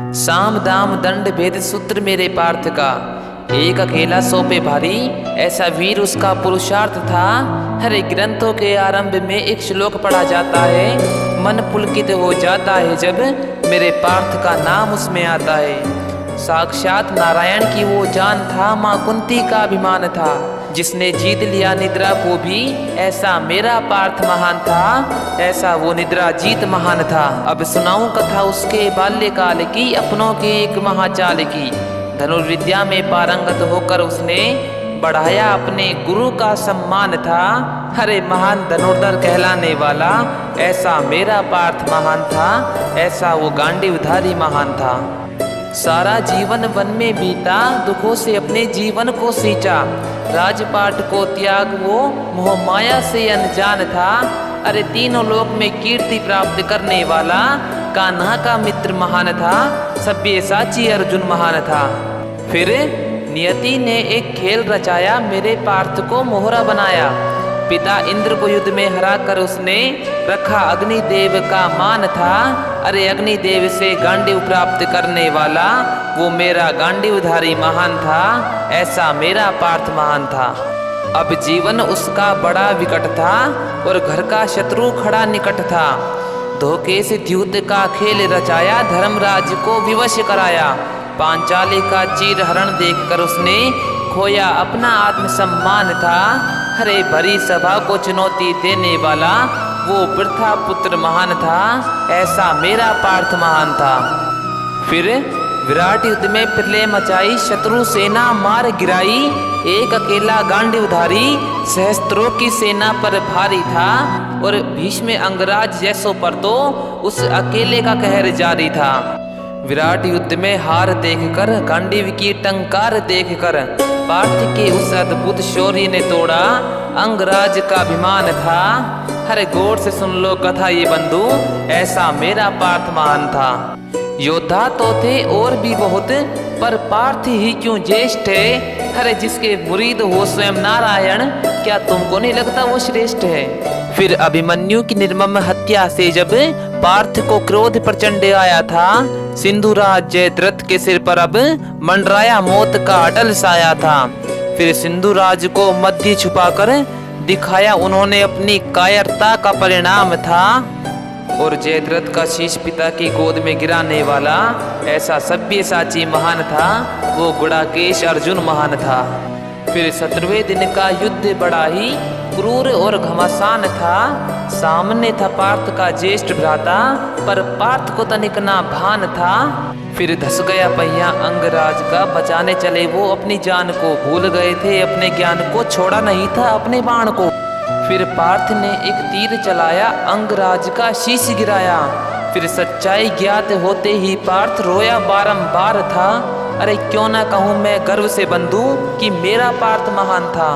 साम दाम दंड भेद सूत्र मेरे पार्थ का, एक अकेला सौ पे भारी, ऐसा वीर उसका पुरुषार्थ था। हरे ग्रंथों के आरंभ में एक श्लोक पढ़ा जाता है, मन पुलकित हो जाता है जब मेरे पार्थ का नाम उसमें आता है। साक्षात नारायण की वो जान था, माँ कुंती का अभिमान था, जिसने जीत लिया निद्रा को भी, ऐसा मेरा पार्थ महान था, ऐसा वो निद्रा जीत महान था। अब सुनाऊं कथा उसके बाल्यकाल की, अपनों के एक महाचाल की। धनुर्विद्या में पारंगत होकर उसने बढ़ाया अपने गुरु का सम्मान था। हरे महान धनुर्धर कहलाने वाला, ऐसा मेरा पार्थ महान था, ऐसा वो गांडीवधारी महान था। सारा जीवन वन में बीता, दुखों से अपने जीवन को सींचा, राजपाट को त्याग वो मोह माया से अनजान था। अरे तीनों लोक में कीर्ति प्राप्त करने वाला, कान्हा का मित्र महान था, सब्यसाची अर्जुन महान था। फिर नियति ने एक खेल रचाया, मेरे पार्थ को मोहरा बनाया। पिता इंद्र को युद्ध में हरा कर उसने रखा अग्निदेव का मान था। अरे अग्निदेव से गांडीव प्राप्त करने वाला, वो मेरा गांडीवधारी महान था, ऐसा मेरा पार्थ महान था। अब जीवन उसका बड़ा विकट था, और घर का शत्रु खड़ा निकट था। धोखे से द्यूत का खेल रचाया, धर्मराज को विवश कराया। पांचाली का चीर हरण देखकर उसने खोया अपना आत्मसम्मान था। हरे भरी सभा को चुनौती देने वाला, वो वृथा पुत्र महान था, ऐसा मेरा पार्थ महान था। फिर विराट युद्ध में प्रलय मचाई, शत्रु सेना मार गिराई। एक अकेला गांडीवधारी सहस्त्रों की सेना पर भारी था, और भीष्म अंगराज जैसों पर तो उस अकेले का कहर जारी था। विराट युद्ध में हार देखकर, गांडीव की टंकार देखकर, पार्थ के उस अद्भुत शौर्य ने तोड़ा अंगराज का अभिमान था। हरे गौर से सुन लो कथा ये बंधु, ऐसा मेरा पार्थ महान था। योद्धा तो थे और भी बहुत, पर पार्थ ही क्यों ज्येष्ठ है। हरे जिसके मुरीद हो स्वयं नारायण, क्या तुमको नहीं लगता वो श्रेष्ठ है। फिर अभिमन्यु की निर्मम हत्या से जब पार्थ को क्रोध प्रचंड आया था, सिंधुराज जयद्रथ के सिर पर अब मंडराया मौत का अटल साया था। फिर सिंधुराज को मध्य छुपाकर दिखाया उन्होंने अपनी कायरता का परिणाम था। और जयद्रथ का शीश पिता की गोद में गिराने वाला, ऐसा सब्यसाची महान था, वो गुड़ाकेश अर्जुन महान था। फिर 17वें दिन का युद्ध बड़ा ही क्रूर और घमासान था। सामने था पार्थ का ज्येष्ठ भ्राता, पर पार्थ को तनिक ना भान था। फिर धस गया पहिया अंगराज का, बचाने चले वो अपनी जान को, भूल गए थे अपने ज्ञान को, छोड़ा नहीं था अपने बाण को। फिर पार्थ ने एक तीर चलाया, अंगराज का शीश गिराया। फिर सच्चाई ज्ञात होते ही पार्थ रोया बारंबार था। अरे क्यों ना कहूँ मैं गर्व से बंधु कि मेरा पार्थ महान था।